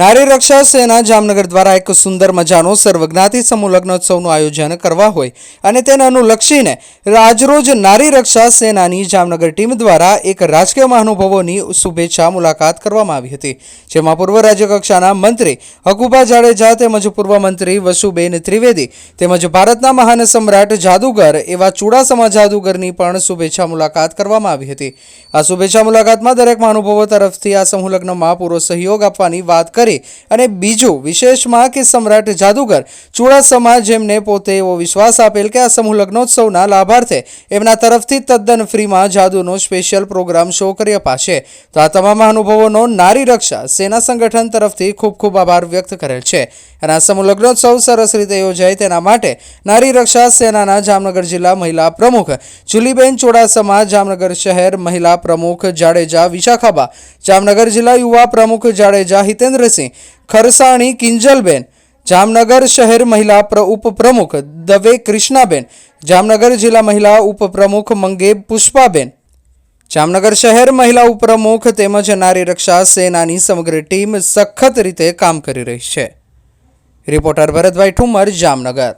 નારી રક્ષા સેના જામનગર દ્વારા એક સુંદર મજાનો સર્વજ્ઞાતિ સમૂહ લગ્નોત્સવનું આયોજન કરવા હોય અને તેને અનુલક્ષીને આજરોજ નારી રક્ષા સેનાની જામનગર ટીમ દ્વારા એક રાજકીય મહાનુભાવોની શુભેચ્છા મુલાકાત કરવામાં આવી હતી, જેમાં પૂર્વ રાજ્યકક્ષાના મંત્રી હકુભા જાડેજા તેમજ પૂર્વ મંત્રી વસુબેન ત્રિવેદી તેમજ ભારતના મહાન સમ્રાટ જાદુગર એવા ચુડાસમા જાદુગરની પણ શુભેચ્છા મુલાકાત કરવામાં આવી હતી। આ શુભેચ્છા મુલાકાતમાં દરેક મહાનુભાવો તરફથી આ સમૂહ લગ્નમાં પૂરો સહયોગ આપવાની વાત કરી અને બીજું વિશેષમાં કે સમ્રાટ જાદુગર ચુડાસમા જેમને પોતે એવો વિશ્વાસ આપેલ કે આ સમૂહ લગ્નોત્સવના લાભાર્થે એમના તરફથી તદ્દન ફ્રીમાં જાદુનો સ્પેશિયલ પ્રોગ્રામ શો કરી અપાશે। તો આ તમામ મહાનુભાવોનો નારી રક્ષા સેના સંગઠન તરફથી ખૂબ ખૂબ આભાર વ્યક્ત કરેલ છે અને આ સમૂહ લગ્નોત્સવ સરસ રીતે યોજાય તેના માટે નારી રક્ષા સેનાના જામનગર જિલ્લા મહિલા પ્રમુખ જુલીબેન ચુડાસમા, જામનગર શહેર મહિલા પ્રમુખ જાડેજા વિશાખાબા, જામનગર જિલ્લા યુવા પ્રમુખ જાડેજા હિતેન્દ્રસિંહ, ખરસાણી કિંજલબેન, જામનગર શહેર મહિલા ઉપપ્રમુખ દવે કૃષ્ણાબેન, જામનગર જિલ્લા મહિલા ઉપપ્રમુખ મંગેબ પુષ્પાબેન, જામનગર શહેર મહિલા ઉપપ્રમુખ તેમજ નારી રક્ષા સેનાની સમગ્ર ટીમ સખત રીતે કામ કરી રહી છે। રિપોર્ટર ભરતભાઈ ઠુમર, જામનગર।